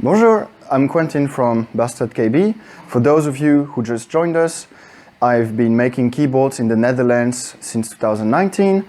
Bonjour, I'm Quentin from BastardKB. For those of you who just joined us, I've been making keyboards in the Netherlands since 2019,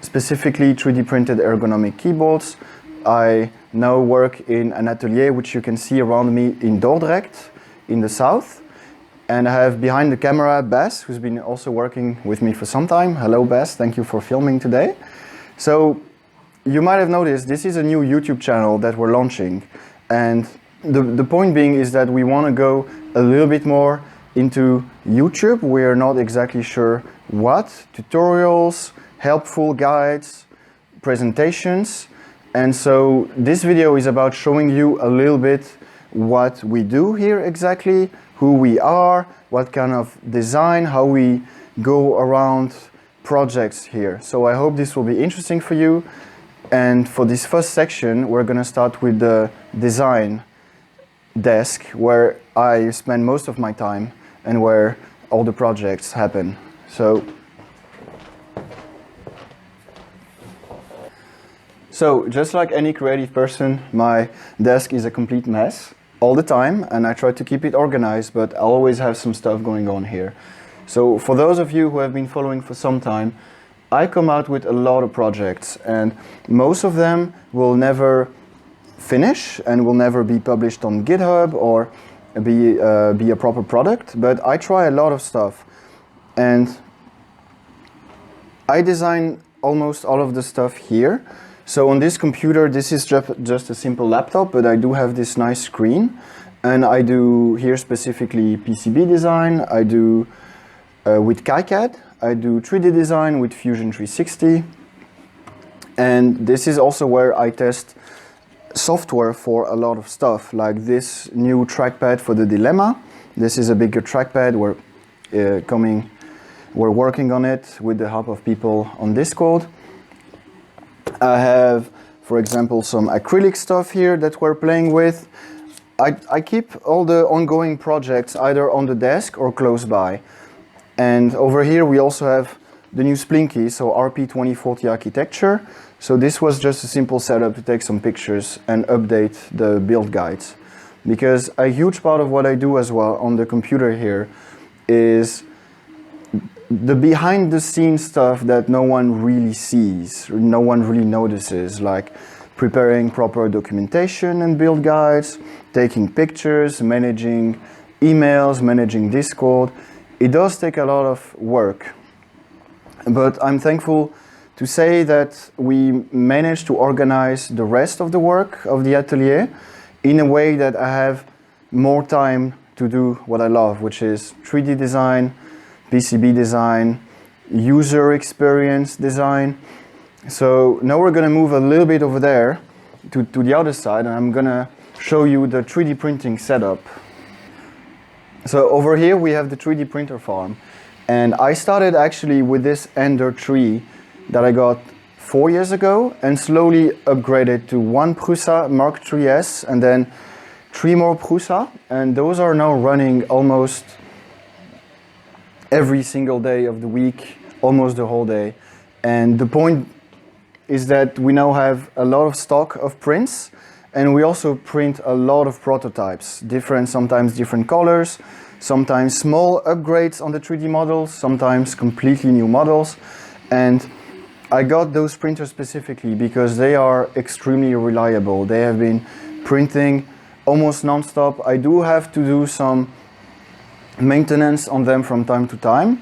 specifically 3D printed ergonomic keyboards. I now work in an atelier which you can see around me in Dordrecht in the south. And I have behind the camera Bas, who's been also working with me for some time. Hello Bas, thank you for filming today. So you might have noticed this is a new YouTube channel that we're launching. And the point being is that we want to go a little bit more into YouTube. We're not exactly sure what, tutorials, helpful guides, presentations. And so this video is about showing you a little bit what we do here exactly, who we are, what kind of design, how we go around projects here. So I hope this will be interesting for you. And for this first section, we're going to start with the design desk, where I spend most of my time and where all the projects happen. So just like any creative person, my desk is a complete mess all the time, and I try to keep it organized, but I'll always have some stuff going on here. So for those of you who have been following for some time, I come out with a lot of projects, and most of them will never finish and will never be published on Github or be a proper product, but I try a lot of stuff. And I design almost all of the stuff here. So on this computer, this is just a simple laptop, but I do have this nice screen. And I do here specifically PCB design. I do with KiCad. I do 3D design with Fusion 360. And this is also where I test software for a lot of stuff, like this new trackpad for the Dilemma. This is a bigger trackpad. We're working on it with the help of people on Discord. I have, for example, some acrylic stuff here that we're playing with. I keep all the ongoing projects either on the desk or close by. And over here we also have the new Splinky, so RP2040 architecture. So this was just a simple setup to take some pictures and update the build guides. Because a huge part of what I do as well on the computer here is the behind the scenes stuff that no one really sees, or no one really notices, like preparing proper documentation and build guides, taking pictures, managing emails, managing Discord. It does take a lot of work, but I'm thankful to say that we managed to organize the rest of the work of the atelier in a way that I have more time to do what I love, which is 3D design, PCB design, user experience design. So now we're going to move a little bit over there to the other side, and I'm going to show you the 3D printing setup. So over here we have the 3D printer farm, and I started actually with this Ender 3 that I got 4 years ago and slowly upgraded to one Prusa Mark III's and then 3 more Prusa, and those are now running almost every single day of the week, almost the whole day. And the point is that we now have a lot of stock of prints, and we also print a lot of prototypes, sometimes different colors, sometimes small upgrades on the 3D models, sometimes completely new models. And I got those printers specifically because they are extremely reliable. They have been printing almost non-stop. I do have to do some maintenance on them from time to time,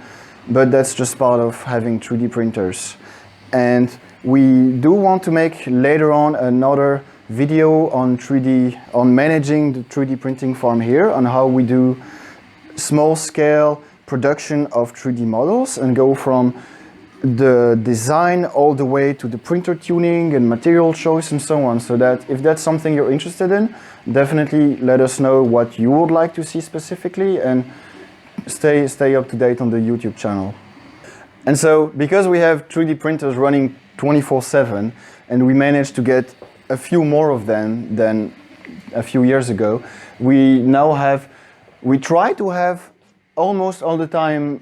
but that's just part of having 3D printers. And we do want to make later on another video on managing the 3D printing farm here, on how we do small scale production of 3D models and go from the design all the way to the printer tuning and material choice and so on. So that if that's something you're interested in, definitely let us know what you would like to see specifically, and stay up to date on the YouTube channel. And so because we have 3D printers running 24/7 and we managed to get a few more of them than a few years ago, we try to have almost all the time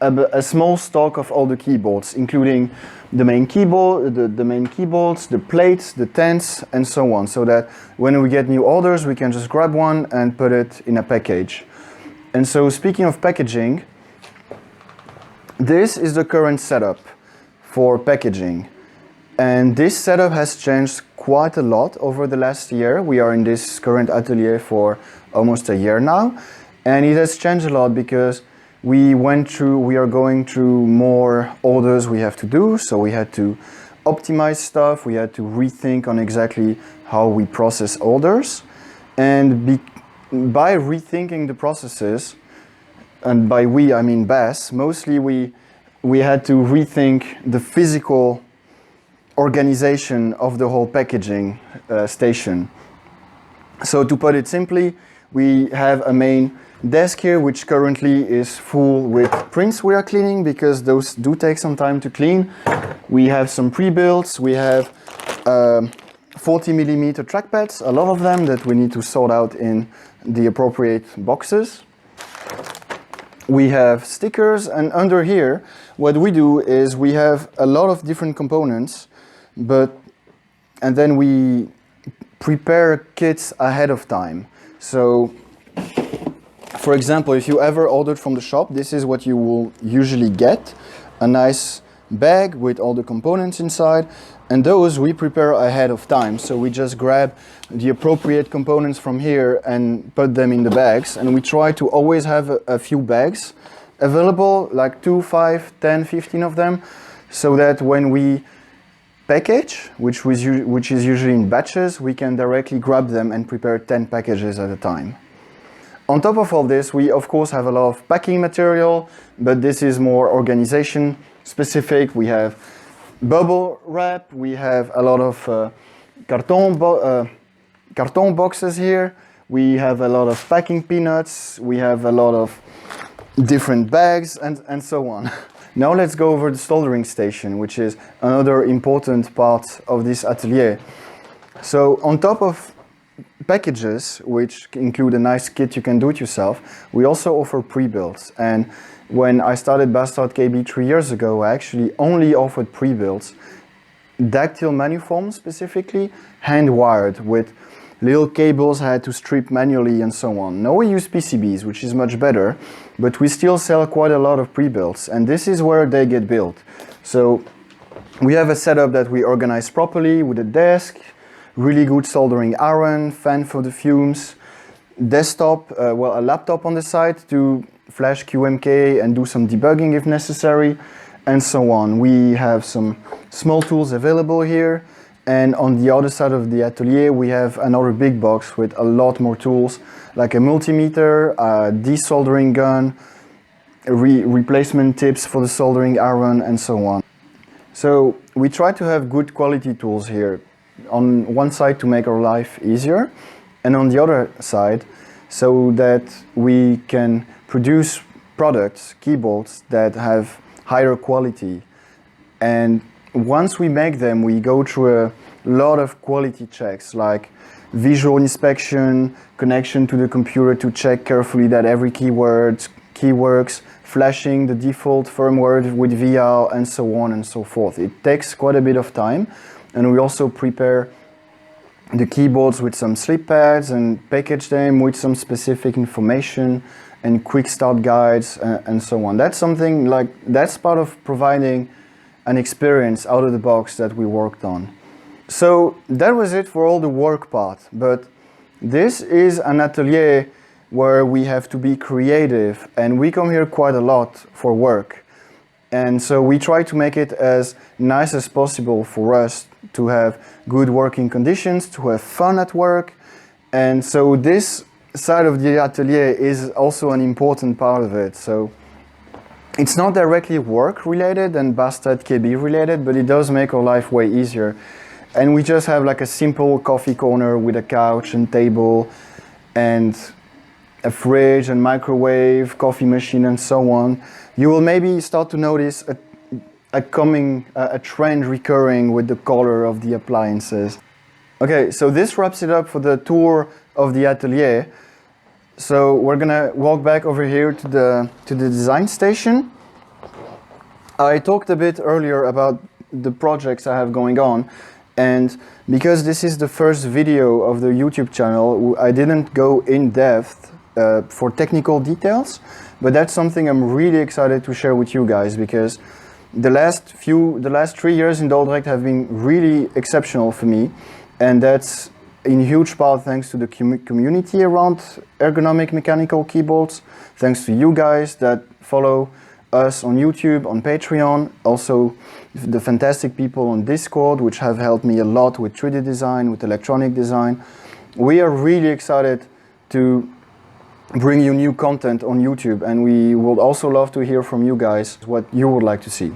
a small stock of all the keyboards, including the main keyboard, the main keyboards, the plates, the tents, and so on, so that when we get new orders, we can just grab one and put it in a package. And so, speaking of packaging, this is the current setup for packaging. And this setup has changed quite a lot over the last year. We are in this current atelier for almost a year now. And it has changed a lot because we are going through more orders we have to do. So we had to optimize stuff. We had to rethink on exactly how we process orders. And by rethinking the processes, and by we, I mean Bass, mostly we had to rethink the physical organization of the whole packaging station. So to put it simply, we have a main desk here, which currently is full with prints we are cleaning, because those do take some time to clean. We have some pre-builds. We have 40mm trackpads, a lot of them that we need to sort out in the appropriate boxes. We have stickers, and under here, what we do is we have a lot of different components, and then we prepare kits ahead of time. So, for example, if you ever ordered from the shop, this is what you will usually get: a nice bag with all the components inside, and those we prepare ahead of time. So we just grab the appropriate components from here and put them in the bags, and we try to always have a few bags available, like 2, 5, 10, 15 of them, so that when we package, which is usually in batches, we can directly grab them and prepare 10 packages at a time. On top of all this, we of course have a lot of packing material, but this is more organization specific. We have bubble wrap, we have a lot of carton boxes here, we have a lot of packing peanuts, we have a lot of different bags, and so on. Now let's go over the soldering station, which is another important part of this atelier. So on top of packages, which include a nice kit you can do it yourself, we also offer pre-builds. And when I started BastardKB 3 years ago, I actually only offered pre-builds, dactyl manuform specifically, hand-wired with little cables I had to strip manually and so on. Now we use PCBs, which is much better, but we still sell quite a lot of pre-builds, and this is where they get built. So we have a setup that we organize properly with a desk, really good soldering iron, fan for the fumes, desktop, a laptop on the side to flash QMK and do some debugging if necessary, and so on. We have some small tools available here, and on the other side of the atelier we have another big box with a lot more tools, like a multimeter, a desoldering gun, replacement tips for the soldering iron, and so on. So we try to have good quality tools here, on one side to make our life easier, and on the other side so that we can produce products, keyboards, that have higher quality. And once we make them, we go through a lot of quality checks, like visual inspection, connection to the computer to check carefully that every key works, flashing the default firmware with VL, and so on and so forth. It takes quite a bit of time, and we also prepare the keyboards with some slip pads and package them with some specific information and quick start guides, and so on. That's something like, that's part of providing an experience out of the box that we worked on. So that was it for all the work part, but this is an atelier where we have to be creative, and we come here quite a lot for work. And so we try to make it as nice as possible for us to have good working conditions, to have fun at work. And so this side of the atelier is also an important part of it. So it's not directly work related and BastardKB related, but it does make our life way easier. And we just have like a simple coffee corner with a couch and table and a fridge and microwave, coffee machine, and so on. You will maybe start to notice a trend recurring with the color of the appliances. Okay, so this wraps it up for the tour of the atelier. So we're gonna walk back over here to the design station, I talked a bit earlier about the projects I have going on, and because this is the first video of the YouTube channel, I didn't go in depth for technical details, but that's something I'm really excited to share with you guys, because the last 3 years in Dordrecht have been really exceptional for me, and that's in huge part thanks to the community around ergonomic mechanical keyboards, thanks to you guys that follow us on YouTube, on Patreon, also the fantastic people on Discord, which have helped me a lot with 3D design, with electronic design. We are really excited to bring you new content on YouTube, and we would also love to hear from you guys what you would like to see.